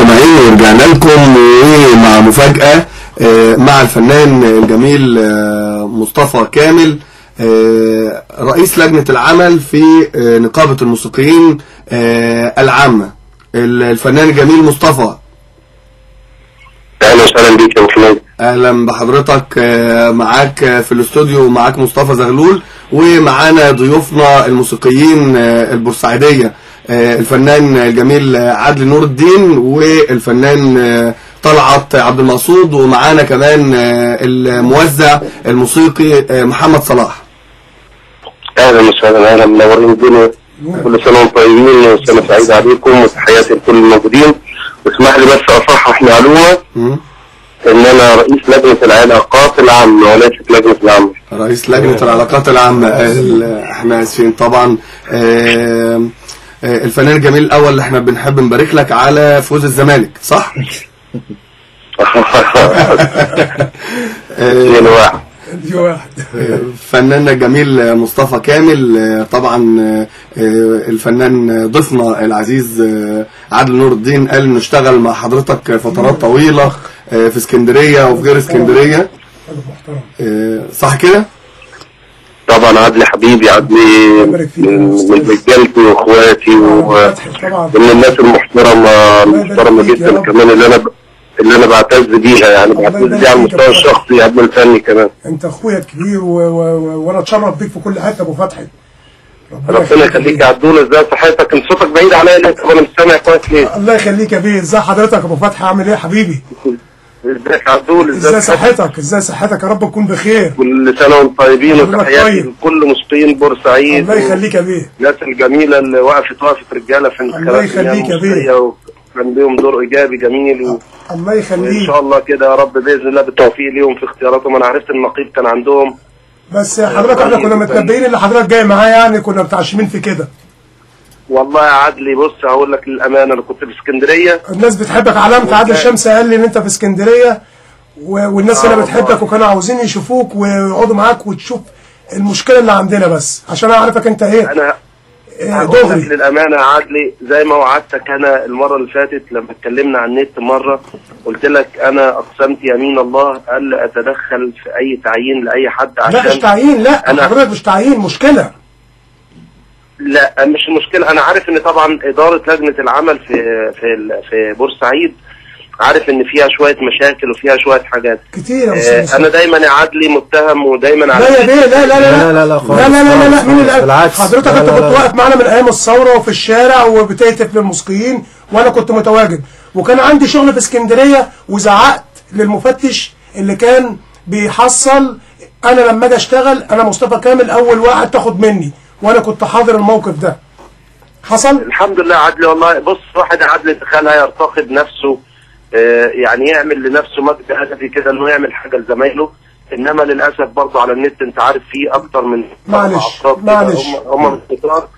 المستمعين، ورجعنا لكم ومع مفاجأة مع الفنان الجميل مصطفى كامل، رئيس لجنة العمل في نقابة الموسيقيين العامة. الفنان الجميل مصطفى، اهلا وسهلا بيك يا محمد. اهلا بحضرتك. معاك في الاستوديو معاك مصطفى زغلول، ومعانا ضيوفنا الموسيقيين البورسعيدية، الفنان الجميل عادل نور الدين والفنان طلعت عبد المقصود، ومعانا كمان الموزع الموسيقي محمد صلاح. اهلا وسهلا، اهلا، منورين الدنيا. كل سنه وانتم طيبين وسنه سعيده عليكم، وتحياتي لكل الموجودين. واسمح لي بس اصحح معلومه ان انا رئيس لجنه العلاقات العامه وليست لجنه العمل. رئيس لجنه العلاقات العامه. احنا اسفين طبعا. الفنان الجميل الاول اللي احنا بنحب نبارك لك على فوز الزمالك، صح؟ 2-1. فناننا الجميل مصطفى كامل، طبعا الفنان ضيفنا العزيز عادل نور الدين قال انه اشتغل مع حضرتك فترات طويله في اسكندريه وفي غير اسكندريه، صح كده؟ طبعا عدلي حبيبي، عدلي من رجالتي واخواتي ومن الناس المحترمه جدا كمان، اللي انا بعتز بيها، يعني بعتز بيها على المستوى الشخصي قبل الفني كمان. انت اخويا الكبير وانا اتشرف بيك في كل حته ابو فتحي. ربنا يخليك يا عدول. ازاي صحتك؟ انت صوتك بعيد عليا ليه؟ طب انا مش سامع كويس ليه؟ الله يخليك يا بيه. ازاي حضرتك ابو فتحي؟ عامل ايه يا حبيبي؟ ازيك يا عدول؟ ازاي صحتك؟ ازاي صحتك؟ يا رب تكون بخير. كل سنه وانتم طيبين، وتحياتي لكل موسيقيين بورسعيد. الله يخليك يا بيه. الناس الجميله اللي وقفت رجاله في انتخابات. الله يخليك يا بيه. كان ليهم دور ايجابي جميل الله يخليك. ان شاء الله كده يا رب باذن الله بالتوفيق ليهم في اختياراتهم. انا عرفت النقيب كان عندهم، بس حضرتك احنا كنا متنبئين اللي حضرتك جاي معاه، يعني كنا متعشمين في كده. والله يا عدلي بص هقول لك للامانه، انا كنت في اسكندريه، الناس بتحبك. علامه عادل شمس قال لي ان انت في اسكندريه والناس هنا بتحبك، وكانوا عاوزين يشوفوك ويقعدوا معاك وتشوف المشكله اللي عندنا، بس عشان انا عارفك انت ايه. انا دغري للامانه يا عدلي، زي ما وعدتك انا المره اللي فاتت لما اتكلمنا عن النت مره، قلت لك انا اقسمت يمين الله الا اتدخل في اي تعيين لاي حد. عشان لا مش تعيين، لا حضرتك مش تعيين، مشكله. لا مش مشكله. انا عارف ان طبعا اداره لجنه العمل في بورسعيد عارف ان فيها شويه مشاكل وفيها شويه حاجات كتير. انا دايما يا عدلي متهم ودايما لا يا بيه، لا لا لا لا لا لا خالص. لا لا لا لا مين اللي قال؟ حضرتك انت كنت واقف معانا من ايام الثوره وفي الشارع وبتهتف للموسيقيين، وانا كنت متواجد، وكان عندي شغل في اسكندريه وزعقت للمفتش اللي كان بيحصل. انا لما اجي اشتغل انا مصطفى كامل اول واحد تاخد مني، وانا كنت حاضر الموقف ده. حصل الحمد لله عدلي. والله بص، واحد عدلي تخيل هيرتقي بنفسه، يعني يعمل لنفسه مجد هدفي كده انه يعمل حاجه لزمايله، انما للاسف برضه على النت انت عارف فيه اكتر من معلش هم من كتار،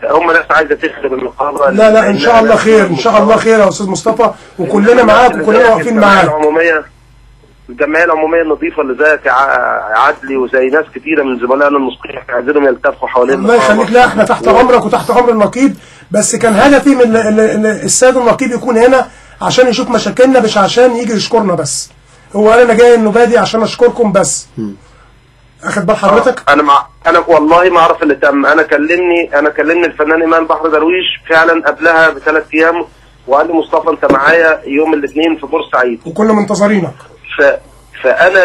هم ناس عايزه تخرب النقابه. لا لا ان شاء الله خير، ان شاء الله خير يا استاذ مصطفى، وكلنا معاك وكلنا واقفين معاك. الجمعيه العموميه النظيفه اللي زيك يا عدلي وزي ناس كتيره من زملائنا الموسيقيين عايزينهم يلتفوا حوالين. الله يخليك. لا احنا تحت امرك وتحت امر النقيب، بس كان هدفي من السيد النقيب يكون هنا عشان يشوف مشاكلنا، مش عشان يجي يشكرنا بس. هو قال انا جاي النوبادي عشان اشكركم بس. اخد بال حضرتك؟ انا والله ما اعرف اللي تم. انا كلمني الفنان ايمان بحر درويش فعلا قبلها ب3 ايام، وقال لي مصطفى انت معايا يوم الاثنين في بورسعيد وكل منتظرينك. فانا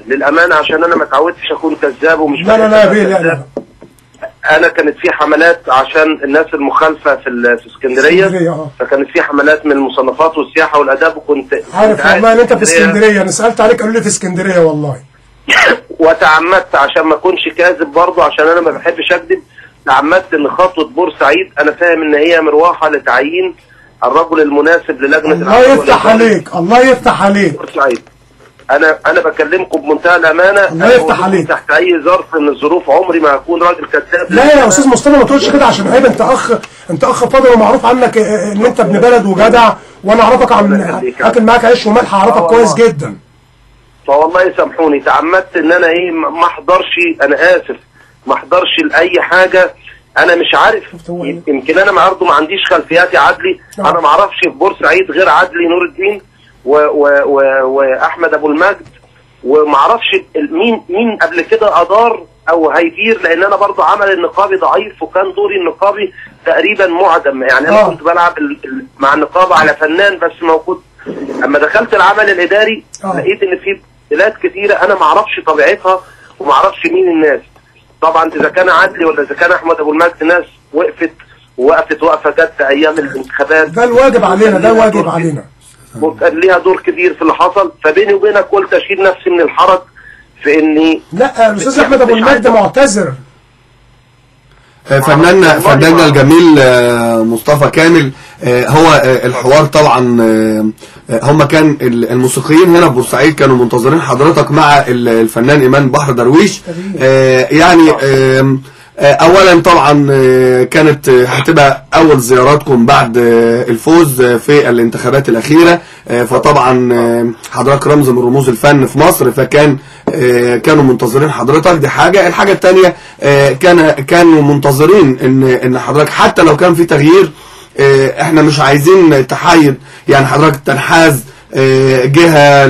للامانه عشان انا ما اتعودتش اكون كذاب ومش لا لا لا يا بيه، لا. انا كانت في حملات عشان الناس المخالفه في اسكندريه، فكانت في حملات من المصنفات والسياحه والاداب، وكنت عارف والله ان انت في اسكندريه. انا سالت عليك قالوا لي في اسكندريه والله. وتعمدت عشان ما اكونش كاذب برضه، عشان انا ما بحبش اكذب، تعمدت ان خطوه بورسعيد انا فاهم ان هي مروحه لتعيين الرجل المناسب للجنه الله يفتح عليك، الله يفتح عليك. بورسعيد انا بكلمكم بمنتهى الامانه، الله يفتح عليك. تحت اي ظرف من الظروف عمري ما هكون راجل كذاب. لا يا استاذ مصطفى ما تقولش كده عشان عيب. انت اخ فاضل، ومعروف عنك ان انت ابن بلد وجدع، وانا اعرفك اكل معاك عيش وملح، اعرفك كويس جدا. فوالله يسامحوني، تعمدت ان انا ما احضرش، انا اسف، ما احضرش لاي حاجه انا مش عارف، يمكن انا برضه ما عنديش خلفيات يا عدلي، انا ما اعرفش في بورسعيد غير عدلي نور الدين واحمد ابو المجد، وما اعرفش مين قبل كده ادار او هيدير، لان انا برضه عمل النقابي ضعيف وكان دوري النقابي تقريبا معدم. يعني انا كنت بلعب مع النقابه على فنان بس موجود. اما دخلت العمل الاداري لقيت ان في بلاد كتيره انا ما اعرفش طبيعتها وما اعرفش مين الناس. طبعا اذا كان عدلي ولا اذا كان احمد ابو المجد ناس وقفت وقفه جت ايام الانتخابات. ده الواجب علينا، ده واجب علينا، وكان ليها دور كبير في اللي حصل. فبيني وبينك قلت اشيل نفسي من الحرج في اني لا. الاستاذ احمد ابو المجد معتذر. فناننا الجميل مصطفى كامل، هو الحوار طبعا هم كان الموسيقيين هنا في بورسعيد كانوا منتظرين حضرتك مع الفنان ايمان بحر درويش. يعني اولا طبعا كانت هتبقى اول زياراتكم بعد الفوز في الانتخابات الاخيره، فطبعا حضرتك رمز من رموز الفن في مصر، كانوا منتظرين حضرتك. دي حاجه. الحاجه الثانيه كانوا منتظرين ان حضرتك حتى لو كان في تغيير احنا مش عايزين تحايد، يعني حضرتك تنحاز جهة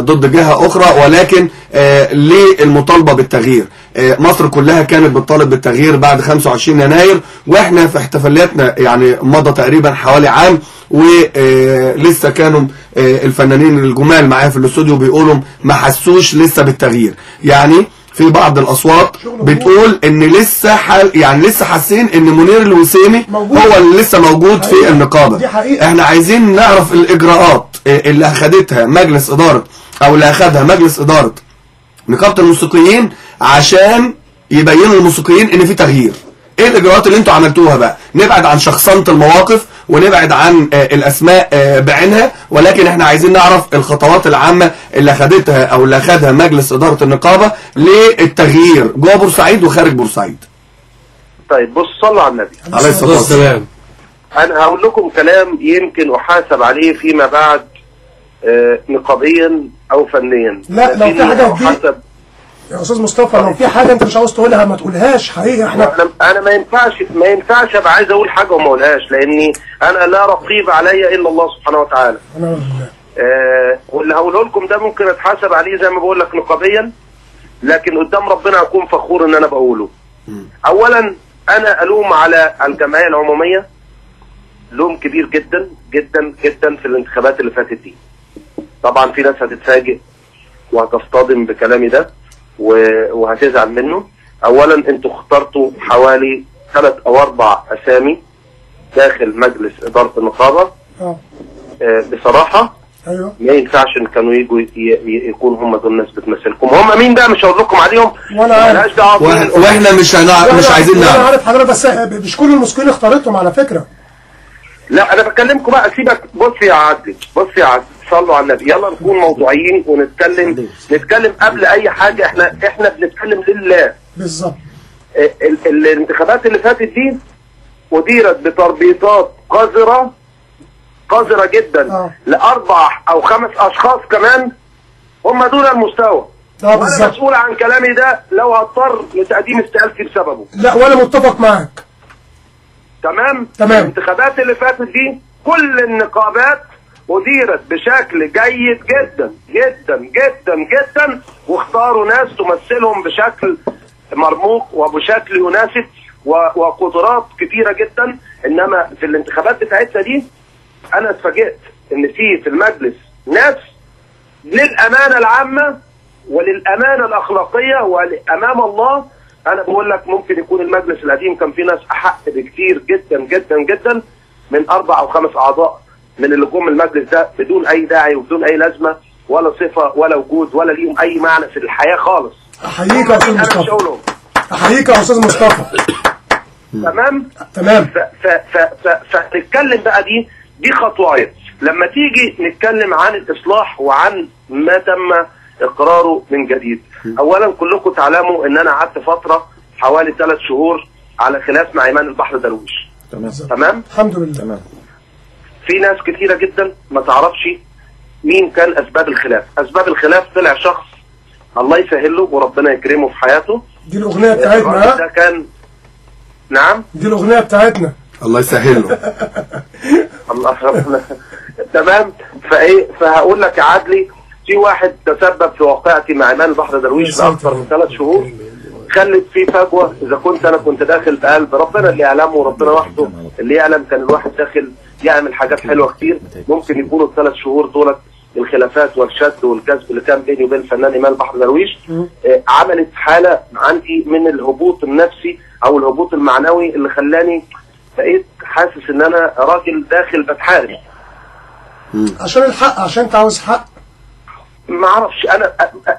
ضد جهة أخرى، ولكن للمطالبة بالتغيير. مصر كلها كانت بتطالب بالتغيير بعد 25 يناير، واحنا في احتفالياتنا يعني مضى تقريبا حوالي عام، ولسه كانوا الفنانين الجمال معايا في الاستوديو بيقولوا ما حسوش لسه بالتغيير. يعني في بعض الاصوات بتقول ان لسه لسه حاسين ان منير الوسيمي هو اللي لسه موجود في النقابه. احنا عايزين نعرف الاجراءات اللي اخدتها مجلس اداره او اللي اخدها مجلس اداره نقابه الموسيقيين عشان يبين للموسيقيين ان في تغيير. ايه الاجراءات اللي انتوا عملتوها بقى؟ نبعد عن شخصنه المواقف ونبعد عن الاسماء بعينها، ولكن احنا عايزين نعرف الخطوات العامه اللي اخدتها او اللي اخدها مجلس اداره النقابه للتغيير جوه بورسعيد وخارج بورسعيد. طيب بص، صلوا على النبي عليه الصلاه والسلام. انا هقول لكم كلام يمكن احاسب عليه فيما بعد نقابيا او فنيا. لا لو في حاجه يا استاذ مصطفى، لو في حاجه انت مش عاوز تقولها ما تقولهاش حقيقي. انا ما ينفعش ابقى عايز اقول حاجه وما اقولهاش، لاني انا لا رقيب علي الا الله سبحانه وتعالى. واللي هقوله لكم ده ممكن اتحاسب عليه زي ما بقول لك نقابيا، لكن قدام ربنا اكون فخور ان انا بقوله. اولا انا الوم على الجمعيه العموميه لوم كبير جدا جدا جدا في الانتخابات اللي فاتت دي. طبعا في ناس هتتفاجئ وهتصطدم بكلامي ده وهتزعل منه. اولا انتوا اخترتوا حوالي 3 أو 4 اسامي داخل مجلس اداره النقابه. بصراحه ايوه ما ينفعش ان كانوا يجوا يكونوا هم دول الناس بتمثلكم. هم مين بقى؟ مش هقول لكم عليهم مالهاش دعوه، واحنا مش عايزين نعرف. انا عارف حضرتك، بس مش كل المسكين اختارتهم على فكره. لا انا بكلمكم بقى، سيبك. بص يا عدلي، صلوا على النبي. يلا نكون موضوعيين ونتكلم قبل اي حاجه. احنا بنتكلم لله. بالظبط. الانتخابات اللي فاتت دي اديرت بتربيطات قذره جدا ل4 أو 5 اشخاص كمان هم دون المستوى. وانا مسؤول عن كلامي ده لو هضطر لتقديم استقالتي بسببه. لا وانا متفق معاك. تمام. الانتخابات اللي فاتت دي كل النقابات أديرت بشكل جيد جدا جدا جدا جدا، واختاروا ناس تمثلهم بشكل مرموق وبشكل يناسب وقدرات كتيرة جدا. انما في الانتخابات بتاعتنا دي انا اتفاجئت ان في المجلس ناس للامانة العامة وللامانة الاخلاقية وامام الله، انا بقول لك ممكن يكون المجلس القديم كان فيه ناس احق بكتير جدا جدا جدا من 4 أو 5 اعضاء من اللي جم المجلس ده بدون اي داعي وبدون اي لازمه ولا صفه ولا وجود ولا ليهم اي معنى في الحياه خالص. احييك يا استاذ مصطفى. احييك يا استاذ مصطفى. تمام. فنتكلم بقى دي خطوات. لما تيجي نتكلم عن الاصلاح وعن ما تم اقراره من جديد، اولا كلكم تعلموا ان انا قعدت فتره حوالي 3 شهور على خلاف مع ايمان البحر درويش. تمام. الحمد لله. تمام. في ناس كتيرة جدا ما تعرفش مين كان اسباب الخلاف. اسباب الخلاف طلع شخص الله يسهل له وربنا يكرمه في حياته. دي الاغنيه بتاعتنا. ده كان نعم دي الاغنيه بتاعتنا. الله يسهله. الله ربنا. تمام. فهقول لك يا عدلي، في واحد تسبب في واقعتي مع ايمان البحر درويش لاكثر من 3 شهور، خلت في فجوه. اذا كنت داخل بقلب ربنا اللي يعلمه وربنا وحده اللي يعلم، كان الواحد داخل يعمل حاجات حلوه كتير. ممكن يكونوا ال3 شهور دولت الخلافات والشد والجذب اللي كان بيني وبين الفنان ايمان البحر درويش عملت حاله عندي من الهبوط النفسي او الهبوط المعنوي، اللي خلاني بقيت حاسس ان انا راجل داخل بتحارب عشان الحق، عشان انت عاوز حق. ما اعرفش،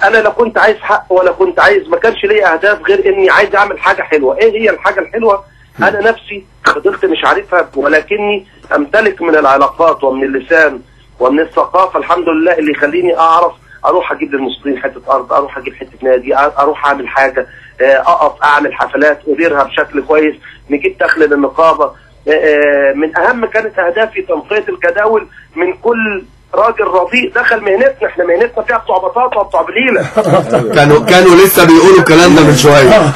انا لا كنت عايز حق ولا كنت عايز، ما كانش ليا اهداف غير اني عايز اعمل حاجه حلوه. ايه هي الحاجه الحلوه؟ انا نفسي فضلت مش عارفها، ولكني امتلك من العلاقات ومن اللسان ومن الثقافه الحمد لله اللي يخليني اعرف اروح اجيب للمسلمين حته ارض، اروح اجيب حته نادي، اروح اعمل حاجه، اقف اعمل حفلات اديرها بشكل كويس، نجيب دخل للنقابه. من اهم كانت اهدافي تنقيه الجداول من كل راجل رضيء دخل مهنتنا. احنا مهنتنا فيها بتوع بطاطا وبتوع بليله. كانوا لسه بيقولوا الكلام ده من شويه.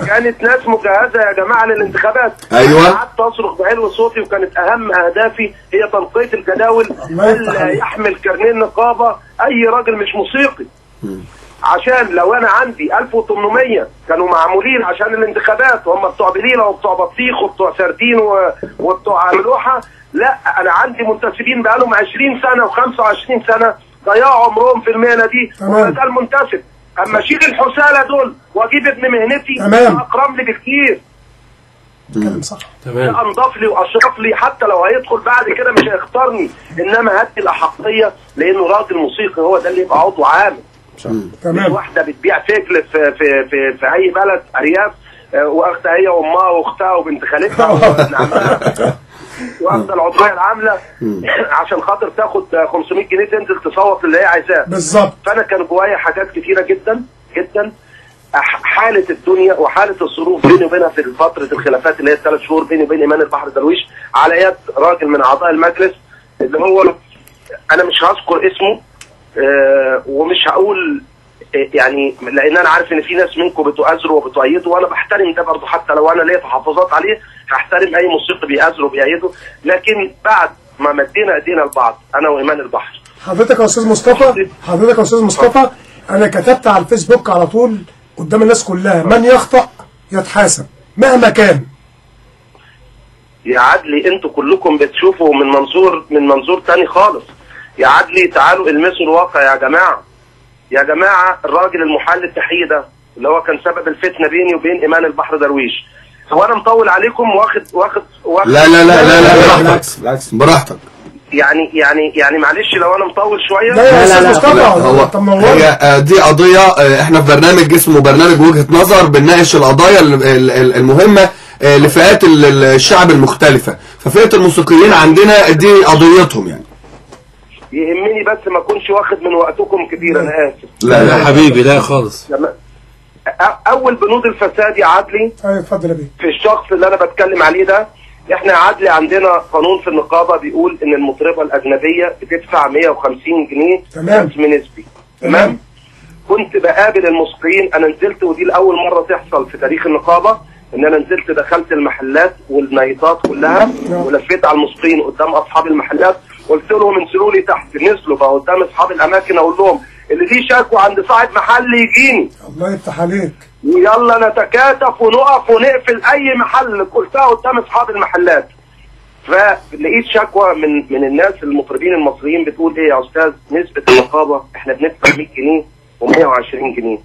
كانت ناس مجهزه يا جماعه للانتخابات. ايوه. قعدت اصرخ بعلو صوتي، وكانت اهم اهدافي هي تنقيه الجداول، الا يحمل كارنيه النقابه اي راجل مش موسيقي. عشان لو انا عندي 1800 كانوا معمولين عشان الانتخابات، وهم بتوع بليله وبتوع بطيخ وبتوع سردين وبتوع ملوحه، لا انا عندي منتسبين بقالهم 20 سنه و25 سنه ضيعوا عمرهم في المهنه دي وما زال منتسب. اما اشيل الحساله دول واجيب ابن مهنتي اكرم لي بكتير. كلام صح. تمام. انضف لي واشرف لي، حتى لو هيدخل بعد كده مش هيختارني، انما هدي الاحقيه لانه راجل موسيقي، هو ده اللي يبقى عضو عام. تمام. واحده بتبيع فجل في اي بلد ارياف، واخدها هي وامها واختها وبنت خالتها وابن عمها، واخده العضويه العامله عشان خاطر تاخد 500 جنيه تنزل تصوت اللي هي عايزاه. بالظبط. فانا كان جوايا حاجات كتيره جدا جدا، حاله الدنيا وحاله الظروف بيني وبينها في فتره الخلافات اللي هي 3 شهور بيني وبين ايمان البحر درويش، على يد راجل من اعضاء المجلس اللي هو انا مش هذكر اسمه، ومش هقول يعني، لان انا عارف ان في ناس منكم بتؤازروا وبتؤيدوا، وانا بحترم ده برضه، حتى لو انا ليا تحفظات عليه هحترم اي موسيقي بيأزر وبيأيده. لكن بعد ما مدينا ايدينا لبعض انا وايمان البحر. حضرتك يا استاذ مصطفى، انا كتبت على الفيسبوك على طول قدام الناس كلها: من يخطأ يتحاسب مهما كان. يا عدلي انتوا كلكم بتشوفوا من منظور تاني خالص. يا عدلي تعالوا المسوا الواقع يا جماعه. يا جماعه الراجل المحل التحيي ده اللي هو كان سبب الفتنه بيني وبين ايمان البحر درويش، هو انا مطول عليكم واخد لا لا لا لا لا بالعكس براحتك. يعني معلش لو انا مطول شويه. لا هي دي قضيه، احنا في برنامج اسمه برنامج وجهه نظر، بنناقش القضايا المهمه لفئات الشعب المختلفه، ففئه الموسيقيين عندنا دي قضيتهم يعني. يهمني بس ما اكونش واخد من وقتكم كتير، انا اسف. لا حبيبي، لا خالص. اول بنود الفساد يا عدلي اتفضل يا بيه في الشخص اللي انا بتكلم عليه ده، احنا يا عدلي عندنا قانون في النقابه بيقول ان المطربه الاجنبيه بتدفع 150 جنيه رسم نسبي. تمام. كنت بقابل الموسيقيين، انا نزلت ودي لاول مره تحصل في تاريخ النقابه، ان انا نزلت دخلت المحلات والنايطات كلها ولفيت على الموسيقيين قدام اصحاب المحلات، قلت لهم انزلوا لي تحت، نزلوا بقى قدام اصحاب الاماكن اقول لهم اللي ليه شكوى عند صاحب محل يجيني. الله يفتح عليك. ويلا نتكاتف ونقف ونقفل اي محل، قلتها قدام اصحاب المحلات. فلقيت شكوى من الناس المطربين المصريين بتقول ايه يا استاذ، نسبه النقابه احنا بندفع 100 جنيه و120 جنيه.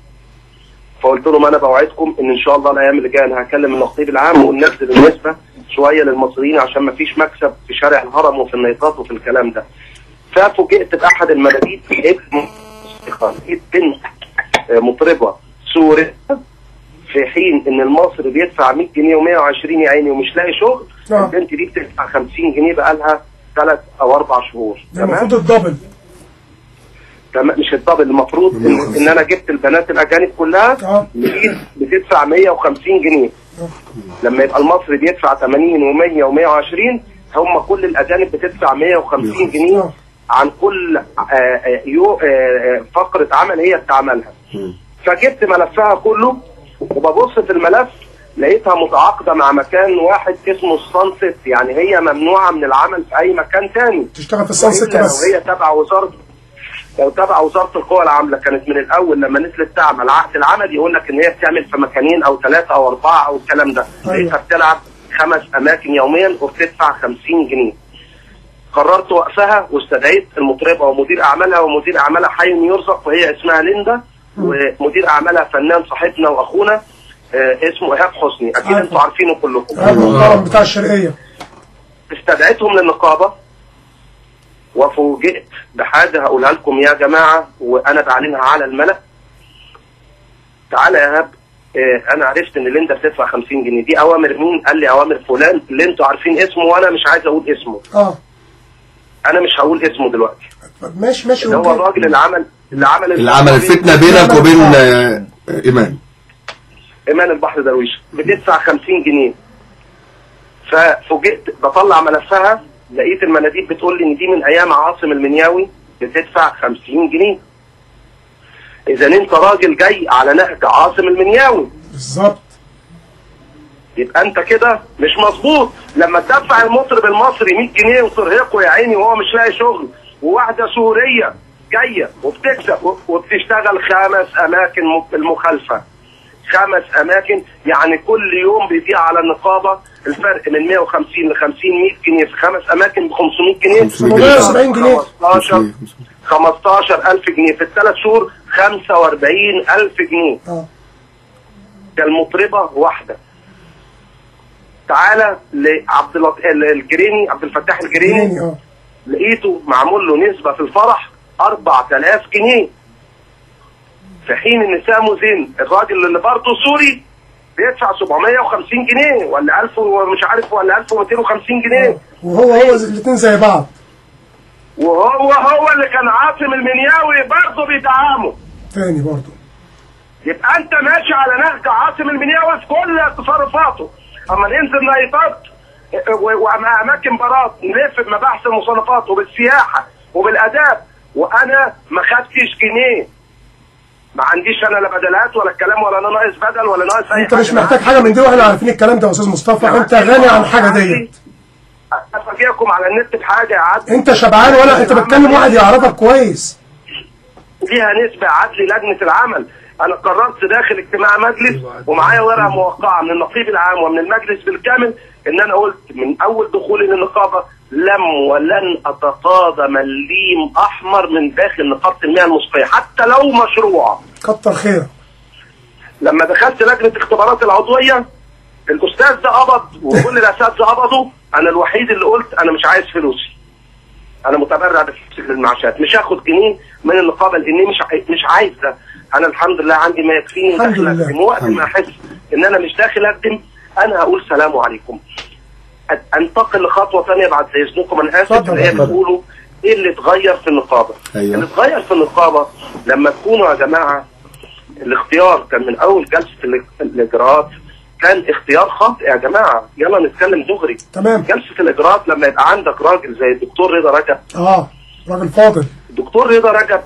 فقلت لهم انا بوعدكم ان شاء الله الايام اللي جايه انا هكلم النقيب العام وننزل النسبه شويه للمصريين عشان ما فيش مكسب في شارع الهرم وفي النيطات وفي الكلام ده. ففوجئت باحد المناديب بنت مطربه سوريه، في حين ان المصري بيدفع 100 جنيه و120 يا عيني ومش لاقي شغل، البنت دي بتدفع 50 جنيه بقالها 3 أو 4 شهور. المفروض الدبل. مش الدبل، المفروض ان انا جبت البنات الاجانب كلها بتدفع 150 جنيه. لما يبقى المصري بيدفع 80 و100 و120، هم كل الاجانب بتدفع 150 جنيه عن كل فقره عمل هي بتعملها. فجبت ملفها كله وببص في الملف لقيتها متعاقده مع مكان واحد اسمه السانست، يعني هي ممنوعه من العمل في اي مكان تاني، تشتغل في السانست بس. لو هي تبع وزاره القوى العامله كانت من الاول لما نزلت تعمل عقد العمل يقول لك ان هي بتعمل في مكانين او 3 أو 4 او الكلام ده. لقيتها بتلعب 5 اماكن يوميا وبتدفع 50 جنيه. قررت وقفها واستدعيت المطربه ومدير اعمالها، ومدير اعمالها حي يرزق وهي اسمها ليندا، ومدير اعمالها فنان صاحبنا واخونا اسمه ايهاب حسني، اكيد انتوا عارفينه كلكم. المحترم بتاع الشرقيه. استدعيتهم للنقابه وفوجئت بحاجه هقولها لكم يا جماعه وانا بعلنها على الملأ. تعالى يا ايهاب، انا عرفت ان ليندا بتدفع 50 جنيه، دي اوامر مين؟ قال لي اوامر فلان اللي انتوا عارفين اسمه وانا مش عايز اقول اسمه. انا مش هقول اسمه دلوقتي. ماشي اللي هو الراجل اللي عمل الفتنه بينك وبين ايمان البحر درويش، بتدفع 50 جنيه. ففوجئت بطلع ملفها لقيت المناديب بتقول لي ان دي من ايام عاصم المنياوي بتدفع 50 جنيه. اذا انت راجل جاي على نهج عاصم المنياوي بالظبط، يبقى انت كده مش مظبوط. لما تدفع المطرب المصري 100 جنيه وترهقه يا عيني وهو مش لاقي شغل، وواحده سوريه جايه وبتكسب وبتشتغل 5 اماكن المخالفه، 5 اماكن، يعني كل يوم بيضيع على النقابه الفرق من 150 ل 50 100 جنيه في 5 اماكن ب 500 جنيه، 770 جنيه، 15000 جنيه في ال3 شهور، 45000 جنيه. كالمطربه واحده. تعالى لعبد الجريني، عبد الفتاح الجريني، لقيته معمول له نسبه في الفرح 4000 جنيه، في حين ان سامو زين الراجل اللي برضه سوري بيدفع 750 جنيه ولا 1000 ومش عارف ولا 1250 جنيه، وهو الاثنين زي بعض، وهو اللي كان عاصم المنياوي برضه بيدعمه تاني برضه. يبقى انت ماشي على نهج عاصم المنياوي في كل تصرفاته. اما ننزل نايطات واماكن براد نلف بمباحث المصنفات وبالسياحه وبالاداب، وانا ما خدتش جنيه، ما عنديش انا لا بدلات ولا الكلام، ولا انا ناقص بدل ولا ناقص اي حاجه. انت مش محتاج حاجه من دي واحنا عارفين الكلام ده يا استاذ مصطفى، انت غني عن حاجه ديت. افاجئكم على النت بحاجه يا عدلي، انت شبعان ولا انت بتكلم واحد يعرفك كويس؟ فيها نسبه عدلي لجنه العمل. انا قررت داخل اجتماع مجلس ومعايا ورقه موقعه من النقيب العام ومن المجلس بالكامل ان انا قلت من اول دخولي للنقابه لم ولن اتقاضى مليم احمر من داخل نقابه المياه الموسيقيه حتى لو مشروع. كتر خير. لما دخلت لجنه اختبارات العضويه الاستاذ ده قبض وكل الاساتذه قبضوا، انا الوحيد اللي قلت انا مش عايز فلوسي، انا متبرع بفلوس للمعاشات، مش هاخد جنيه من النقابه لاني مش عايز ده. انا الحمد لله عندي ما يكفيني داخل اقدم، وقت ما احس ان انا مش داخل اقدم انا هقول سلام عليكم. انتقل لخطوه ثانيه بعد اذنكم، انا اسف اللي هي بتقولوا ايه اللي اتغير في النقابه؟ أيوة. اللي اتغير في النقابه لما تكونوا يا جماعه الاختيار كان من اول جلسه الاجراءات كان اختيار خاطئ يا جماعه، يلا نتكلم دغري. تمام. جلسه الاجراءات لما يبقى عندك راجل زي الدكتور رضا رجب، راجل فاضل، الدكتور رضا رجب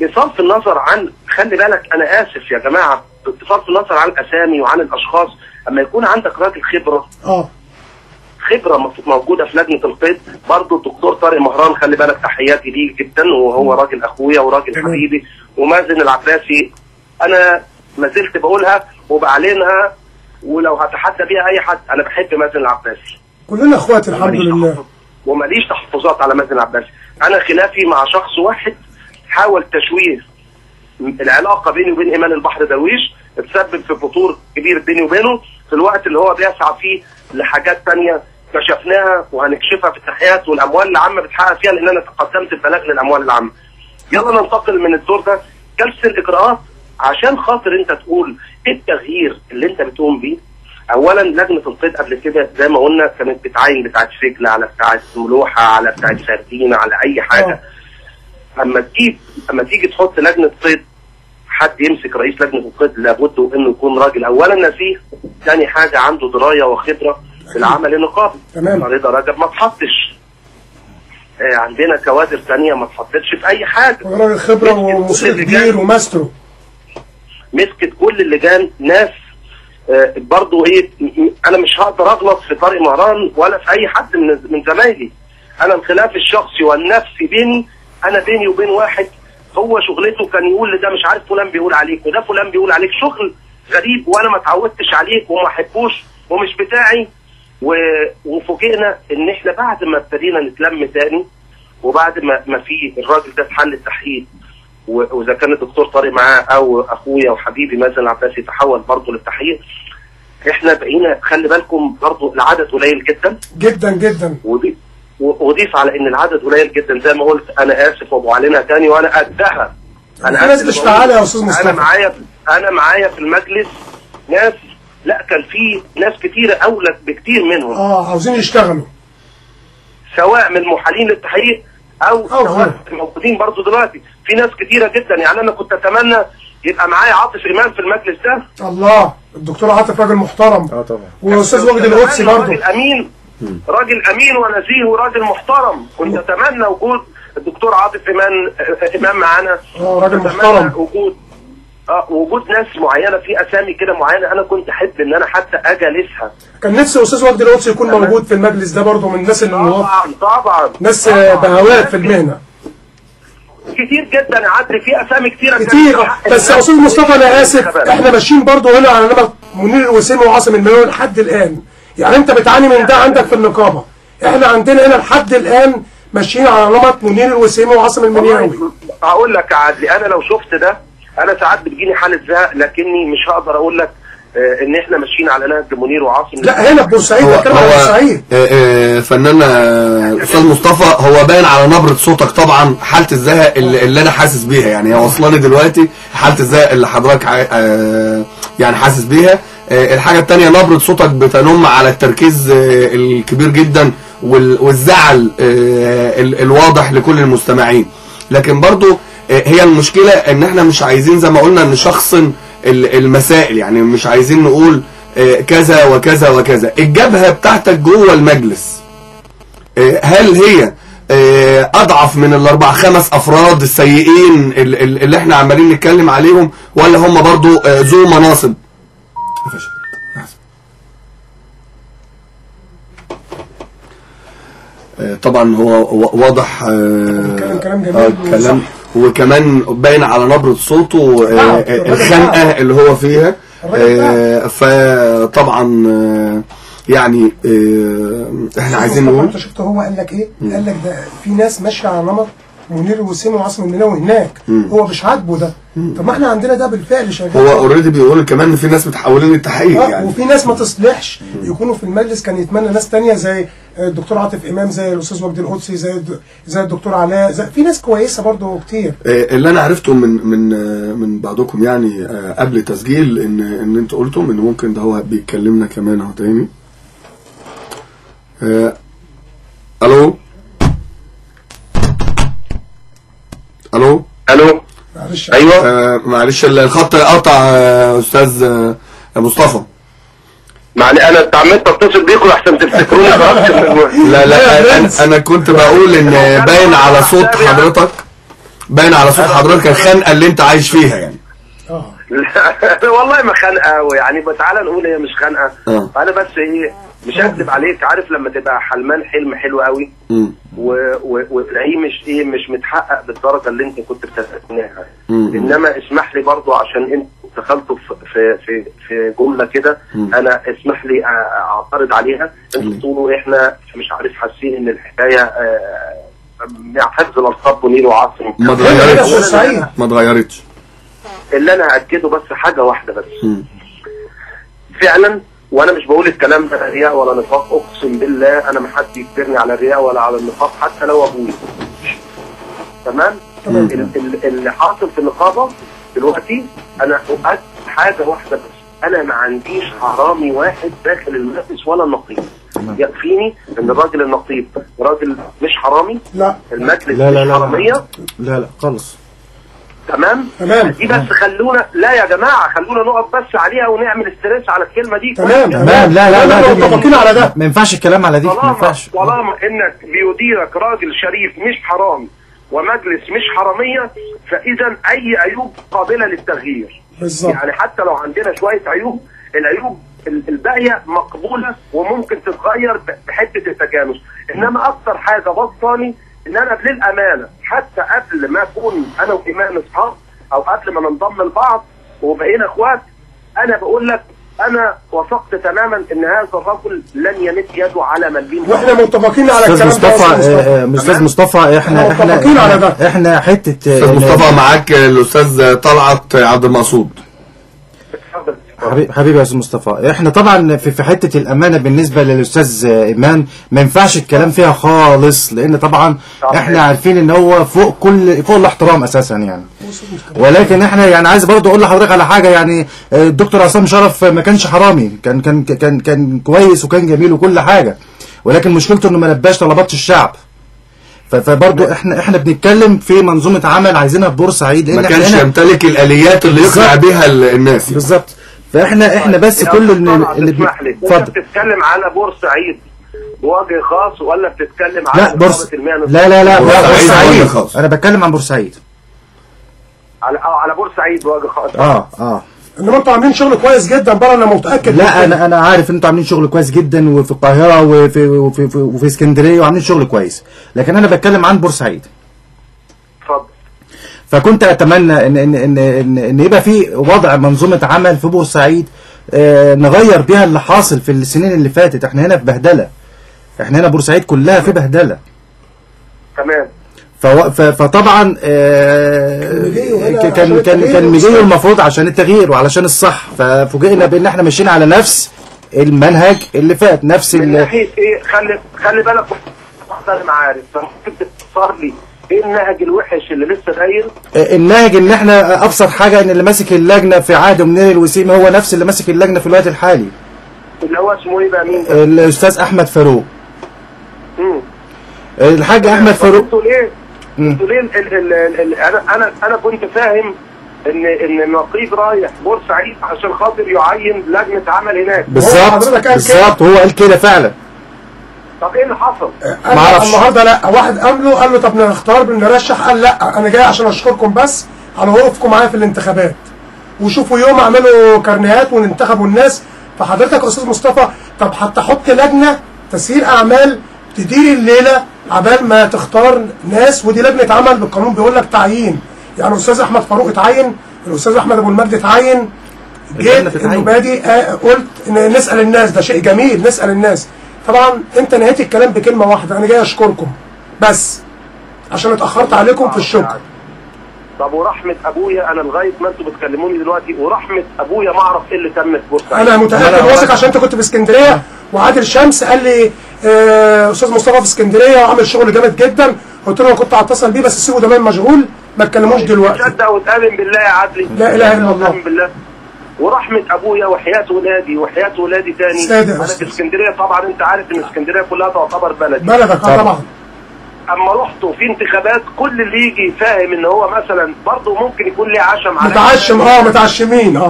بصرف النظر عن، خلي بالك انا اسف يا جماعه، بصرف النظر عن الاسامي وعن الاشخاص، اما يكون عندك راجل خبره خبره موجوده في لجنه القيد. برضه الدكتور طارق مهران خلي بالك تحياتي ليه جدا، وهو راجل اخويا وراجل حبيبي. ومازن العباسي انا ما زلت بقولها وبعلنها، ولو هتحدى بيها اي حد انا بحب مازن العباسي، كلنا اخوات الحمد لله، وماليش تحفظات على مازن العباسي. انا خلافي مع شخص واحد حاول تشويه العلاقه بيني وبين ايمان البحر درويش، تسبب في فتور كبير بيني وبينه في الوقت اللي هو بيسعى فيه لحاجات ثانيه كشفناها وهنكشفها في التحقيقات، والاموال العامه بتحقق فيها لان انا تقدمت ببلاغ للاموال العامه. يلا ننتقل من الدور ده جلسه الاجراءات عشان خاطر انت تقول ايه التغيير اللي انت بتقوم بيه. اولا لجنه القيد قبل كده زي ما قلنا كانت بتعين بتاعت فجل على بتاعت ملوحه على بتاعت سردين على اي حاجه. اما تيجي تحط لجنه قيد، حد يمسك رئيس لجنه القيد لابد انه يكون راجل اولا نزيه، ثاني حاجه عنده درايه وخبره في العمل النقابي. تمام. رضا رجب ما اتحطش، عندنا كوادر ثانيه ما اتحطتش في اي حاجه، راجل خبره وموسيقى كبير وماسترو. مسكت كل اللجان ناس برضه ايه، انا مش هقدر اغلط في طارق مهران ولا في اي حد من زمايلي. انا الخلاف الشخصي والنفسي بيني وبين واحد هو شغلته كان يقول لده مش عارف فلان بيقول عليك وده فلان بيقول عليك، شغل غريب وانا ما اتعودتش عليك وما احبوش ومش بتاعي. وفوجئنا ان احنا بعد ما ابتدينا نتلم تاني وبعد ما في الراجل ده اتحل التحقيق، واذا كان الدكتور طارق معاه او اخويا وحبيبي مازن العباسي تحول برضه للتحقيق، احنا بقينا خلي بالكم برضه العدد قليل جدا جدا جدا. وضيف على ان العدد قليل جدا زي ما قلت، انا اسف وابو علينا تاني وانا قدها. انا ناس مش فعاله يا استاذ مصطفى. انا معايا في المجلس ناس، لا كان في ناس كتيره اولى بكتير منهم عاوزين يشتغلوا، سواء من محالين للتحقيق او سواء موجودين برضه دلوقتي. في ناس كتيره جدا، يعني انا كنت اتمنى يبقى معايا عاطف امام في المجلس ده. الله، الدكتور عاطف راجل محترم. طبعا. واستاذ وجدي القدسي برضه راجل امين ونزيه وراجل محترم. كنت اتمنى وجود الدكتور عاطف امام معانا. راجل محترم. وجود ناس معينه في اسامي كده معينه، انا كنت احب ان انا حتى اجلسها. كان نفسي استاذ وجدي القدسي يكون موجود في المجلس ده برضه، من الناس اللي طبعا ناس بهوات في المهنه كتير جدا يا عدلي، في اسامي كتيره بس يا استاذ مصطفى انا اسف، احنا ماشيين برضه هنا على نمط منير الوسيمي وعاصم المنياوي لحد الان. يعني انت بتعاني من ده عندك في النقابه، احنا عندنا هنا لحد الان ماشيين على نمط منير الوسيمي وعاصم المنياوي. هقول لك يا عدلي، انا لو شفت ده انا ساعات بتجيني حاله زهق، لكني مش هقدر اقول لك ان احنا ماشيين على نهج منير وعاصم. لا هنا في بورسعيد، بتكلم عن بورسعيد. فنان الاستاذ مصطفى، هو باين على نبره صوتك طبعا حاله الزهق اللي انا حاسس بيها، يعني هي واصلاني دلوقتي حاله الزهق اللي حضرتك يعني حاسس بيها. الحاجه الثانيه، نبره صوتك بتنم على التركيز الكبير جدا والزعل الواضح لكل المستمعين. لكن برضو هي المشكله ان احنا مش عايزين زي ما قلنا نشخصن المسائل، يعني مش عايزين نقول كذا وكذا وكذا. الجبهه بتاعتك جوه المجلس هل هي اضعف من الاربع خمس افراد السيئين اللي احنا عمالين نتكلم عليهم، ولا هم برضو ذو مناصب؟ طبعا هو واضح كلام جميل كلام، وكمان باين على نبرة صوته الخنقة اللي هو فيها. فطبعا يعني احنا عايزين نقول، انت شفت هو قال لك ايه؟ قال لك ده في ناس ماشيه على نمط منير الوسيمي وعاصم المنياوي هناك. هو مش عاجبه ده. طب ما احنا عندنا ده بالفعل شغال. هو اوريدي بيقول كمان ان في ناس متحولين للتحقيق يعني، وفي ناس ما تصلحش يكونوا في المجلس. كان يتمنى ناس ثانيه زي الدكتور عاطف امام، زي الاستاذ وجدي القدسي، زي الدكتور علاء، في ناس كويسه برضه كتير. اللي انا عرفته من بعضكم يعني قبل تسجيل ان انتوا قلتم ان ممكن ده هو بيتكلمنا كمان اهو تاني. الو معلش. ايوه معلش الخط قطع استاذ مصطفى. يعني انا اتعمدت اتصل بيكم احسن تفتكروني لا انا كنت بقول ان باين على صوت حضرتك الخنقه اللي انت عايش فيها يعني. لا والله ما خنقه قوي يعني، تعالى نقول هي مش خنقه. انا بس ايه، مش هكذب عليك، عارف لما تبقى حلمان حلم حلو قوي وتلاقيه مش متحقق بالدرجه اللي انت كنت بتتمناها. انما اسمح لي برضو عشان انت دخلتوا في جمله كده، انا اسمح لي اعترض عليها. انتوا بتقولوا احنا مش عارف حاسين ان الحكايه حفظ الالقاب منير وعاصم ما اتغيرتش. اللي انا هاكده بس حاجه واحده بس، فعلا، وانا مش بقول الكلام ده رياء ولا نفاق، اقسم بالله انا ما حد يجبرني على الرياء ولا على النفاق حتى لو ابويا. تمام. اللي حاصل في النقابه دلوقتي، انا اؤكد حاجه واحده بس، انا ما عنديش حرامي واحد داخل المجلس ولا النقيب. يكفيني ان الراجل النقيب راجل مش حرامي. لا المجلس مش حراميه. لا خالص. تمام. دي بس خلونا، لا يا جماعه خلونا نقف بس عليها ونعمل استرس على الكلمه دي. تمام. لا متفقين على ده. ما ينفعش الكلام على دي، ما ينفعش. طالما انك بيديرك راجل شريف مش حرامي ومجلس مش حراميه، فاذا اي عيوب قابله للتغيير. بالظبط. يعني حتى لو عندنا شويه عيوب، العيوب الباقيه مقبوله وممكن تتغير بحته التجانس، انما اكتر حاجه بسطاني ان انا للامانه حتى قبل ما اكون انا وايمان اصحاب او قبل ما ننضم لبعض وبقينا اخوات، انا بقول لك انا وثقت تماما ان هذا الرجل لن يمد يده على مليم. واحنا متفقين على الكلام ده. استاذ مصطفى احنا متفقين على ده. احنا حته استاذ مصطفى معاك الاستاذ طلعت عبد المقصود. حبيبي يا استاذ مصطفى، احنا طبعا في حته الامانه بالنسبه للاستاذ ايمان ما ينفعش الكلام فيها خالص، لان طبعا احنا عارفين ان هو فوق الاحترام اساسا يعني. ولكن احنا يعني عايز برضه اقول لحضرتك على حاجه، يعني الدكتور عصام شرف ما كانش حرامي، كان كويس وكان جميل وكل حاجه، ولكن مشكلته انه ما لباش طلبات الشعب. فبرضه احنا بنتكلم في منظومه عمل عايزينها في بورسعيد، لان ما كانش يمتلك الاليات اللي يقنع بيها الناس. بالظبط. فاحنا بس كل اللي انت بتتكلم على بورسعيد بوجه خاص ولا بتتكلم على لا بورسعيد. انا بتكلم عن بورسعيد. على بورسعيد بوجه خاص. انما انتوا عاملين شغل كويس جدا بره، انا متاكد. لا انا عارف ان انتوا عاملين شغل كويس جدا، وفي القاهره وفي اسكندريه وعاملين شغل كويس، لكن انا بتكلم عن بورسعيد. اتفضل. فكنت اتمنى ان يبقى في وضع منظومه عمل في بورسعيد نغير بيها اللي حاصل في السنين اللي فاتت. احنا هنا في بهدله، احنا هنا بورسعيد كلها في بهدله. تمام. فطبعا كان مجيء المفروض عشان التغيير وعلشان الصح، ففوجئنا بان احنا ماشيين على نفس المنهج اللي فات، نفس من ناحيه ايه. خلي بالك انا عارف، فممكن تفسر لي ايه النهج الوحش اللي لسه داير؟ النهج ان احنا ابسط حاجه ان اللي ماسك اللجنه في عهد منير الوسيم هو نفس اللي ماسك اللجنه في الوقت الحالي. اللي هو اسمه ايه بقى؟ مين؟ الاستاذ احمد فاروق. الحاج احمد فاروق. انتوا ليه انا كنت فاهم ان النقيب رايح بورسعيد عشان خاطر يعين لجنه عمل هناك. بالظبط هو قال كده فعلا. طب ايه اللي حصل؟ النهارده لا، واحد قال له طب نختار نرشح، قال لا انا جاي عشان اشكركم بس على وقوفكم معايا في الانتخابات، وشوفوا يوم اعملوا كارنيهات وننتخبوا الناس. فحضرتك يا استاذ مصطفى طب حتى حط لجنه تسيير اعمال تدير الليله عبال ما تختار ناس، ودي لجنه عمل بالقانون بيقول لك تعيين. يعني الاستاذ احمد فاروق اتعين، الاستاذ احمد ابو المجد اتعين، جيت النبادي قلت ان نسال الناس، ده شيء جميل نسال الناس. طبعا انت نهيت الكلام بكلمه واحده، انا جاي اشكركم بس عشان اتاخرت عليكم في الشكر. طب ورحمه ابويا انا لغايه ما انتوا بتكلموني دلوقتي ورحمه ابويا ما اعرف ايه اللي تم في بورسعيد. انا متاكد واثق عشان انت كنت في اسكندريه، وعادل شمس قال لي استاذ مصطفى في اسكندريه وعامل شغل جامد جدا، قلت له انا كنت هتصل بيه بس سيبه ده مشغول ما تكلموش دلوقتي. تصدق وتامن بالله يا عدلي؟ لا اله الا الله. تامن بالله ورحمه ابويا وحياه ولادي وحياه ولادي تاني. انا في اسكندريه طبعا انت عارف ان اسكندريه كلها تعتبر بلدي. بلدك طبعا. اما رحت في انتخابات كل اللي يجي فاهم ان هو مثلا برضه ممكن يكون ليه عشم على متعشمين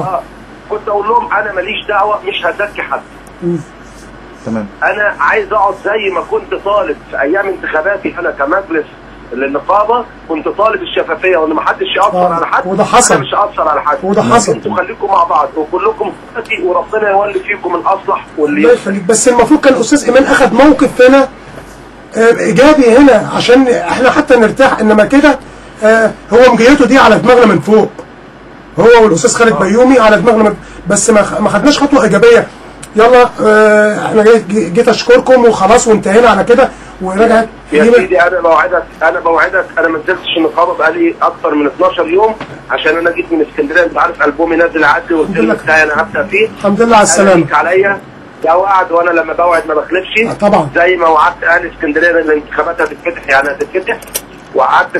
كنت اقول لهم انا ماليش دعوه، مش هزكي حد. تمام. انا عايز اقعد زي ما كنت طالب في ايام انتخاباتي انا كمجلس للنقابه، كنت طالب الشفافيه وان ما حدش ياثر على حد، وده حصل. انا مش هاثر على حد، وده حصل. انتوا خليكم مع بعض وكلكم اخواتي وربنا يولي فيكم الاصلح واللي الله يخليك. بس المفروض كان الاستاذ ايمان اخذ موقف هنا ايجابي هنا عشان احنا حتى نرتاح، انما كده هو مجيته دي على دماغنا من فوق، هو والاستاذ خالد بيومي على دماغنا بس ما خدناش خطوه ايجابيه. يلا احنا جيت اشكركم وخلاص وانتهينا على كده ورجعت. يا سيدي انا بوعدك انا ما نزلتش النقابه بقالي اكتر من 12 يوم عشان انا جيت من اسكندريه، انت عارف البومي نازل عدلي والفيلم بتاعي انا هبدا فيه. الحمد لله على السلامه. عليا يا وعد، وانا لما بوعد ما بخلفش. طبعا زي ما وعدت اهل اسكندريه ان الانتخابات هتتفتح يعني هتتفتح، وقعدت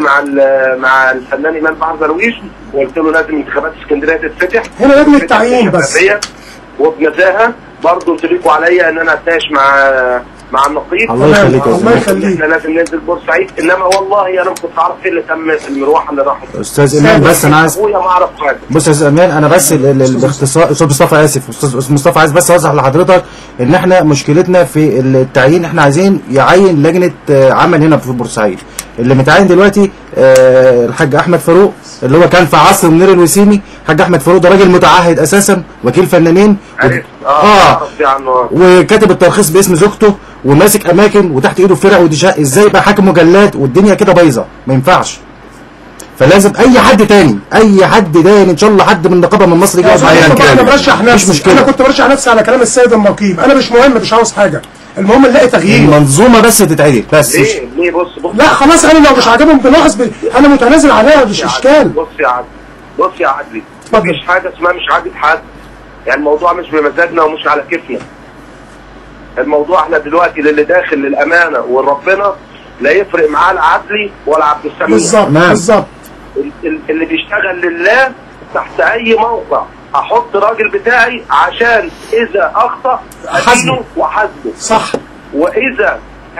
مع الفنان ايمان بحر درويش وقلت له لازم انتخابات اسكندريه تتفتح. هنا لجنه التعيين بس وبنزاهه برضه تليقوا عليا ان انا اتناقش مع النقيب. الله يخليك. الله يخليك. احنا لازم ننزل بورسعيد، انما والله انا ما كنت عارف ايه اللي تم في المروحه اللي راحت. استاذ ايمان بس انا عايز ابويا ما اعرف حاجه. بص يا استاذ ايمان انا بس باختصار استاذ مصطفى اسف استاذ مصطفى عايز بس اوضح لحضرتك ان احنا مشكلتنا في التعيين، احنا عايزين يعين لجنه عمل هنا في بورسعيد، اللي متعين دلوقتي الحاج احمد فاروق اللي هو كان في عصر منير الوسيمي. الحاج احمد فاروق ده راجل متعهد اساسا، وكيل فنانين وكاتب الترخيص باسم زوجته وماسك اماكن وتحت ايده فرق ودشاء. ازاي بقى حاكم مجلات والدنيا كده بايظه؟ ما ينفعش. فلازم اي حد تاني ان شاء الله حد من النقابه من مصر يجي ايا كان. انا برشح نفسي، انا كنت برشح نفسي على كلام السيد النقيب. انا مش مهم، مش عاوز حاجه، المهم نلاقي تغيير. المنظومه بس تتعدل بس. ليه بص لا خلاص، انا لو مش عاجبهم بناقص انا متنازل عليها، مش اشكال. بص يا عدلي، مفيش حاجه اسمها مش عاجب حد. يعني الموضوع مش بمزاجنا ومش على كيفنا. الموضوع احنا دلوقتي للي داخل للامانه وربنا لا يفرق معاه العدلي ولا عبد السميع. بالظبط. اللي بيشتغل لله تحت اي موقع احط راجل بتاعي عشان اذا اخطا ادينه وحاسبه. صح. واذا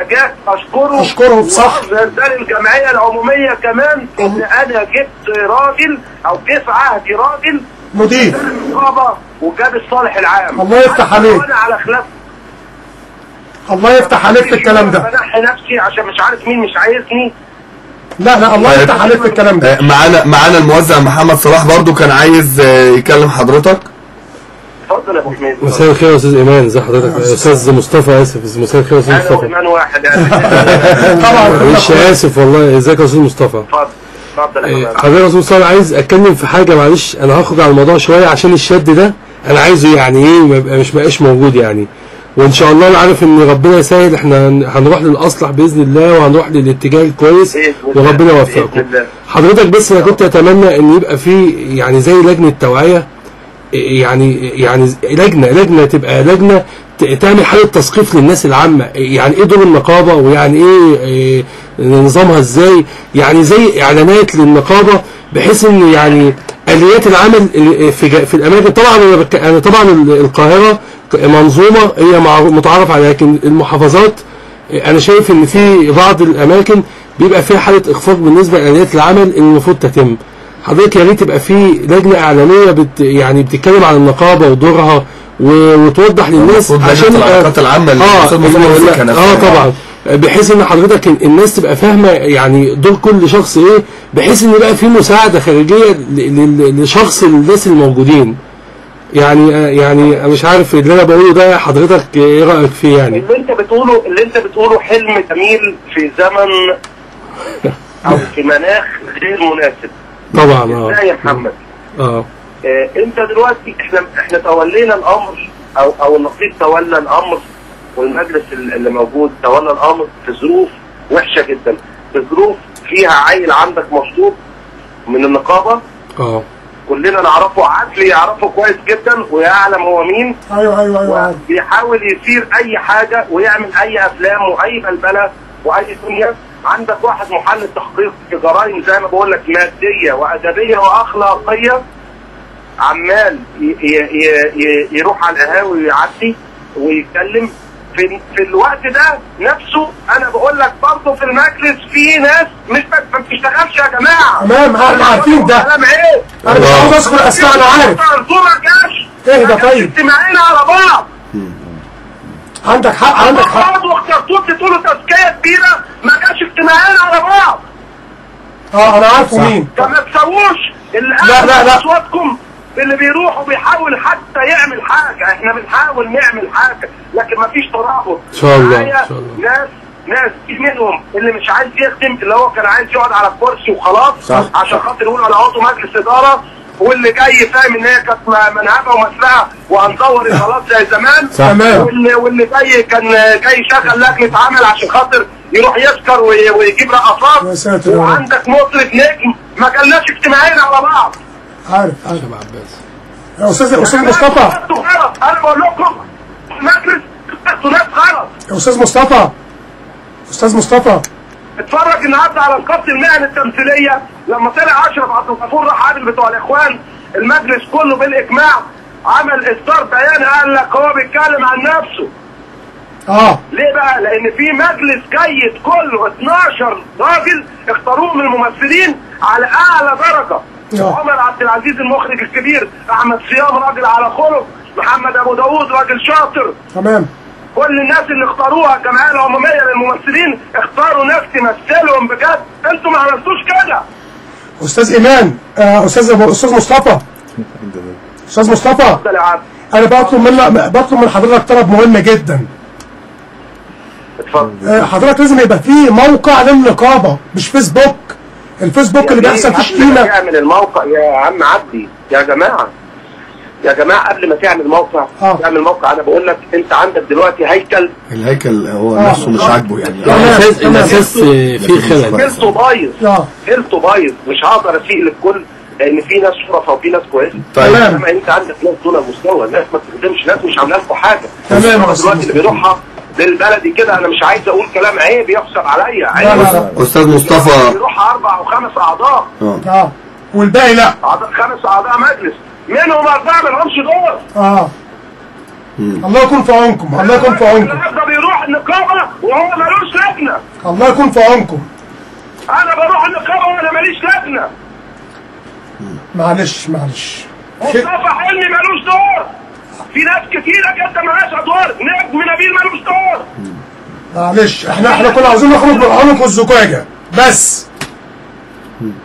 جاء اشكره صح. رسالة الجمعيه العموميه كمان ان انا جبت راجل او جه في عهدي راجل مدير النقابه وجاب الصالح العام. الله يفتح عليك. انا على خلاف. الله يفتح عليك في الكلام ده. بنحي نفسي عشان مش عارف مين مش عايزني. لا الله يفتح عليك في الكلام ده. معانا الموزع محمد صلاح برضو كان عايز يكلم حضرتك. اتفضل يا ابو حميد. مساء الخير يا استاذ ايمان، ازي حضرتك؟ استاذ مصطفى، اسف. مساء الخير يا استاذ مصطفى. انا وايمان واحد يعني. طبعا معلش اسف والله. ازيك يا استاذ مصطفى؟ اتفضل يا حضرتك يا استاذ مصطفى. عايز اتكلم في حاجه، معلش انا هخرج عن الموضوع شويه عشان الشد ده انا عايزه يعني ايه ما يبقاش موجود يعني. وان شاء الله انا عارف ان ربنا يسهل، احنا هنروح للاصلح باذن الله وهنروح للاتجاه الكويس وربنا يوفقكم. حضرتك بس انا كنت اتمنى ان يبقى في يعني زي لجنه توعيه، يعني لجنه تبقى لجنه تعمل حاله تثقيف للناس العامه. يعني ايه دور النقابه ويعني ايه نظامها ازاي، يعني زي اعلانات للنقابه بحيث ان يعني اليات العمل في الاماكن. طبعا انا طبعا القاهره منظومه هي متعارف عليها، لكن المحافظات انا شايف ان في بعض الاماكن بيبقى فيها حاله اخفاق بالنسبه لاليات العمل اللي المفروض تتم. حضرتك يا ريت تبقى في لجنه اعلاميه يعني بتتكلم عن النقابه ودورها وتوضح للناس عشان العلاقات العامه طبعا، بحيث ان حضرتك الناس تبقى فاهمه يعني دور كل شخص ايه، بحيث ان يبقى في مساعده خارجيه لشخص الناس الموجودين. يعني مش عارف اللي انا بقوله ده حضرتك ايه رايك فيه؟ يعني اللي انت بتقوله حلم جميل في زمن او في مناخ غير مناسب. طبعا. ازاي يا محمد؟ انت دلوقتي احنا تولينا الامر او النقيب تولى الامر والمجلس اللي موجود تولى الامر في ظروف وحشه جدا، في ظروف فيها عيل عندك مشطوب من النقابه. كلنا نعرفه، عدلي يعرفه كويس جدا ويعلم هو مين. ايوه بيحاول يثير اي حاجه ويعمل اي افلام واي بلبله واي دنيا. عندك واحد محلل تحقيق في جرائم زي ما بقول لك ماديه وادبيه واخلاقيه، عمال يروح على القهاوي ويعدي ويتكلم في الوقت ده نفسه. انا بقول لك برضه في المجلس في ناس مش ما بتشتغلش يا جماعه. تمام، احنا عارفين ده. كلام ايه؟ انا مش عاوز اذكر اسماء، انا عارف. ايه ده؟ طيب اجتماعين على بعض. عندك حق. واخترتوه تقولوا تزكيه كبيره، ما كانش اجتماعين على بعض. انا عارفه مين. فما تسووش اللي لا اصواتكم اللي بيروح وبيحاول حتى يعمل حاجه. احنا بنحاول نعمل حاجه لكن ما فيش ترابط. ان شاء الله. ناس في منهم اللي مش عايز يخدم، اللي هو كان عايز يقعد على الكرسي وخلاص عشان خاطر يقول انا عضو مجلس اداره، واللي جاي فاهم ان هي كانت منهبه ومسرقه وهندور الغلط زي زمان. تمام. واللي كان جاي يشغل لجنه عمل عشان خاطر يروح يسكر ويجيب رقصات. وعندك مطرب نجم، ما كلناش اجتماعين على بعض. عارف يا استاذ مصطفى. انا بقول لكم المجلس ناس غلط. يا استاذ مصطفى اتفرج النهارده على نقابه المهن التمثيليه لما طلع اشرف عبد الغفور راح قابل بتوع الاخوان، المجلس كله بالاجماع عمل اصدار بيان قال لك هو بيتكلم عن نفسه. ليه بقى؟ لان في مجلس جيد كله 12 راجل اختاروه من الممثلين على اعلى درجه. عمر عبد العزيز المخرج الكبير، احمد صيام راجل على خلق، محمد ابو داوود راجل شاطر. تمام. كل الناس اللي اختاروها الجمعيه العموميه للممثلين اختاروا ناس تمثلهم بجد. انتوا ما عملتوش كده. استاذ ايمان، استاذ مصطفى، استاذ مصطفى، اتفضل يا عبد. انا بطلب من حضرتك طلب مهم جدا. اتفضل. حضرتك لازم يبقى فيه موقع للنقابه، مش فيسبوك. الفيسبوك اللي بيحصل فيه شتيمه. تعمل الموقع يا عم عبدي، يا جماعه قبل ما تعمل موقع تعمل موقع. انا بقول لك انت عندك دلوقتي الهيكل هو نفسه مش عاجبه يعني. الاساس فيه خلل، هيلته بايظ. مش هقدر اسيء للكل لان في ناس شرفاء وفي ناس كويسه. طيب انما انت عندك ناس دون المستوى، ناس ما بتخدمش، ناس مش عامله لكم حاجه. تمام. دلوقتي اللي بيروحها بالبلدي كده، انا مش عايز اقول كلام عيب يحسب عليا، عيب. استاذ مصطفى بيروح 4 أو 5 اعضاء والباقي لا. 5 اعضاء مجلس منهم 4 ما لهمش دور. الله يكون في عونكم، الله يكون في عونكم. ده بيروح النقابه وهو مالوش لجنه. الله يكون في عونكم. انا بروح النقابه وانا ماليش لجنه. معلش مصطفى حلمي مالوش دور. في ناس كتيره جدا مالهاش ادوار. نجم نبيل مالوش دور. معلش احنا كنا عاوزين نخرج من العنق والزجاجه بس.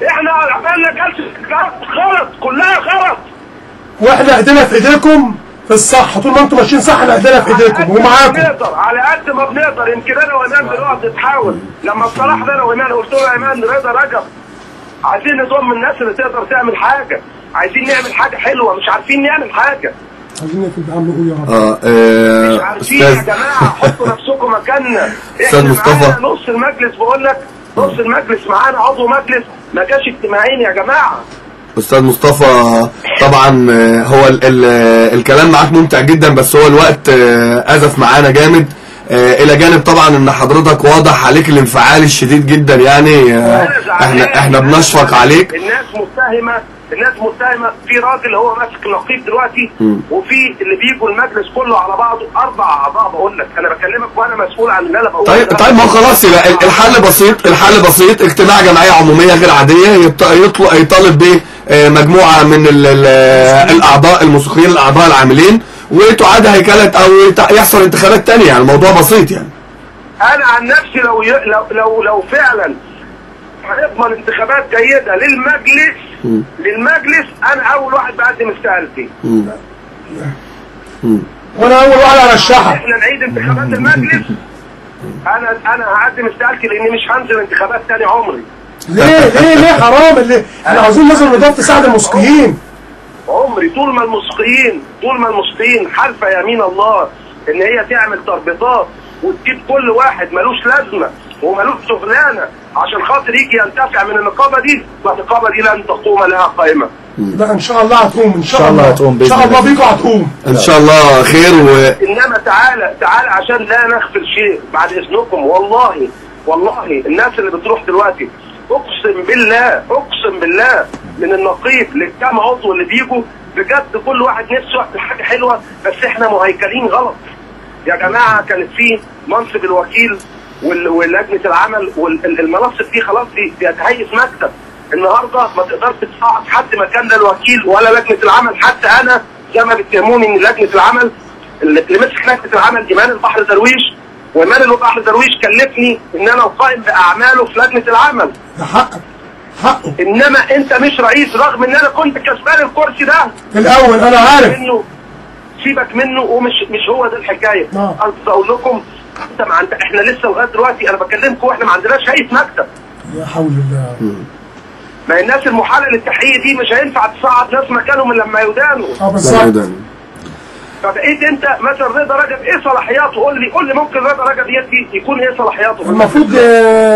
احنا عملنا جلسه غلط، كلها غلط. واحنا ايدينا في ايديكم في الصح. طول ما انتم ماشيين صح احنا ايدينا في ايديكم ومعاكم. على قد ما بنقدر. يمكن انا وايمان بنقعد نتحاول. لما اصطلحنا انا وايمان قلت له يا ايمان رضا رجب عايزين نضم الناس اللي تقدر تعمل حاجه، عايزين نعمل حاجه حلوه، مش عارفين نعمل حاجه. عايزين نقفل بعمل يا رب. مش عارفين يا جماعه. حطوا نفسكم مكاننا. استاذ مصطفى، نص المجلس بقول لك، نص المجلس معانا عضو مجلس ما جاش اجتماعين يا جماعه. استاذ مصطفى طبعا هو الكلام معاك ممتع جدا، بس هو الوقت أزف معانا جامد. الى جانب طبعا ان حضرتك واضح عليك الانفعال الشديد جدا يعني. احنا بنشفق عليك. الناس متهمه في راجل هو ماسك نقيب دلوقتي، وفي اللي بيجوا المجلس كله على بعضه 4 اعضاء. بقول لك انا بكلمك وانا مسؤول عن اللي انا بقوله. طيب ما هو خلاص يبقى الحل بسيط. اجتماع جمعيه عموميه غير عاديه يطالب به مجموعه من الاعضاء الموسيقيين، الاعضاء العاملين، وتعاد هيكله او يحصل انتخابات ثانيه. يعني الموضوع بسيط يعني. انا عن نفسي لو فعلا هنضمن انتخابات جيده للمجلس انا اول واحد بقدم استقالتي. وانا اول واحد ارشحها. احنا نعيد انتخابات المجلس. انا هقدم استقالتي لاني مش هنزل انتخابات ثاني عمري. ليه حرام. احنا عاوزين لازم نضاف تساعد الموسيقيين. عمري طول ما الموسيقيين حالفه يمين الله ان هي تعمل تربيطات وتجيب كل واحد ملوش لازمه وملوش شغلانه عشان خاطر يجي ينتفع من النقابه دي، والنقابه دي لن تقوم لها قائمه. لا ان شاء الله هتقوم. ان شاء الله هتقوم. ان شاء الله بيكم هتقوم. ان شاء الله خير. انما تعالى عشان لا نغفل شيء بعد اذنكم. والله الناس اللي بتروح دلوقتي اقسم بالله من النقيب للكام عضو اللي بيجوا بجد كل واحد نفسه يعمل حاجه حلوه، بس احنا مهيكلين غلط يا جماعه. كانت في منصب الوكيل ولجنه العمل والمناصب دي خلاص بيتهيئ مكتب. النهارده ما تقدرش تصعد حد مكان ده الوكيل ولا لجنه العمل. حتى انا زي ما بيتهموني ان لجنه العمل اللي مسك لجنه العمل ايمان البحر درويش، وايمان البحر درويش كلفني ان انا اقائم باعماله في لجنه العمل. ده حقه. انما انت مش رئيس، رغم ان انا كنت كسبان الكرسي ده في الاول. انا عارف سيبك منه. ومش هو ده الحكايه. عايز اقول لكم احنا لسه لغايه دلوقتي انا بكلمكم واحنا ما عندناش رئيس مكتب. يا حول الله. ما الناس المحاله للتحقيق دي مش هينفع تصعد ناس مكانهم لما يدانوا. بالظبط. فبقيت انت مثلا رضا رجب ايه صلاحياته؟ قول لي ممكن رضا رجب يكون ايه صلاحياته؟ المفروض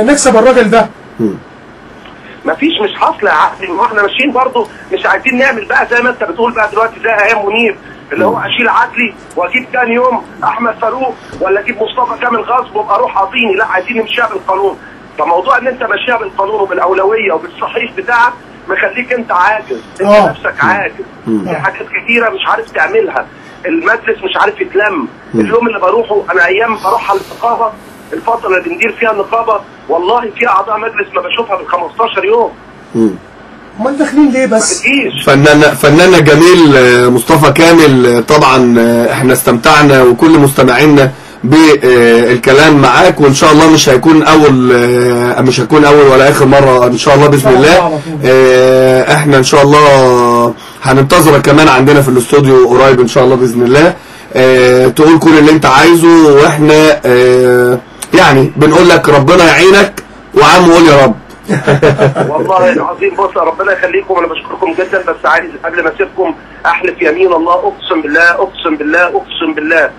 نكسب الراجل ده. مفيش، مش حاصل يا عقلي. ما احنا ماشيين برضه مش عايزين نعمل بقى زي ما انت بتقول بقى دلوقتي زي ايام منير اللي هو اشيل عدلي واجيب ثاني يوم احمد فاروق ولا اجيب مصطفى كامل غصب وابقى اروح اعطيني. لا، عايزين نمشيها بالقانون. فموضوع ان انت ماشيها بالقانون وبالاولويه وبالصحيح بتاعك مخليك انت عاجز. انت نفسك عاجز. في حاجات كتيره مش عارف تعملها. المجلس مش عارف يتلم. اليوم اللي بروحه انا ايام بروح على النقابه، الفتره اللي بندير فيها النقابه والله في اعضاء مجلس ما بشوفها بال 15 يوم. امال داخلين ليه بس؟ فناننا جميل مصطفى كامل. طبعا احنا استمتعنا وكل مستمعينا بالكلام معاك، وان شاء الله مش هيكون اول ولا اخر مره ان شاء الله باذن الله. احنا ان شاء الله هننتظرك كمان عندنا في الاستوديو قريب ان شاء الله باذن الله. تقول كل اللي انت عايزه، واحنا يعني بنقول لك ربنا يعينك، وعم قول يا رب. والله العظيم بص ربنا يخليكم، انا بشكركم جدا، بس عايز قبل ما اسيبكم احلف يمين الله، اقسم بالله اقسم بالله اقسم بالله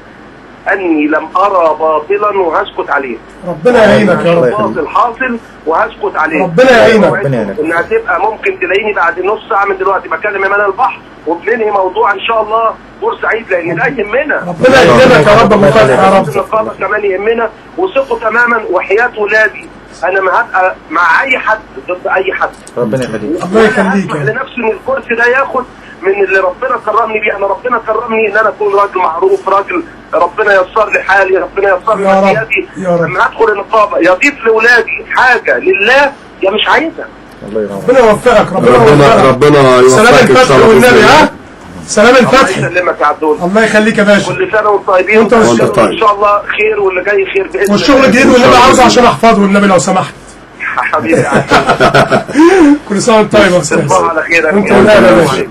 اني لم ارى باطلا وهسكت عليه. ربنا يعينك يا رب. باطل حاصل وهسكت عليه. ربنا يعينك. انها تبقى ممكن تلاقيني بعد نص ساعه من دلوقتي بكلم امان البحر وبننهي موضوع ان شاء الله بورسعيد، لان ده يهمنا. ربنا يكرمك يا رب، مفتح يا رب. النقابه كمان يهمنا، وثقوا تماما، وحياه ولادي انا ما هبقى مع اي حد ضد اي حد. ربنا يخليك. الله يخليك. اسمح لنفسي ان الكرسي ده ياخد من اللي ربنا كرمني بيه. انا ربنا كرمني ان انا اكون راجل معروف، راجل ربنا ييسر لي حالي، ربنا ييسر لي حياتي. لما هدخل النقابه يضيف لاولادي حاجه لله يا مش عايزها. الله يرحمه. ربنا يوفقك. ربنا يوفقك. سلام الفتح والنبي. ها سلام الفتح. الله يسلمك يا عبدول. الله يخليك يا باشا. كل سنه وانتم طيبين، وانت طيب. ان شاء الله خير، واللي جاي خير باذن الله. والشغل الجديد والنبي عاوزه عشان احفظه والنبي لو سمحت. حبيبي كل سنه وانت طيب يا استاذ. تصبحوا على خير. وانت بخير يا باشا.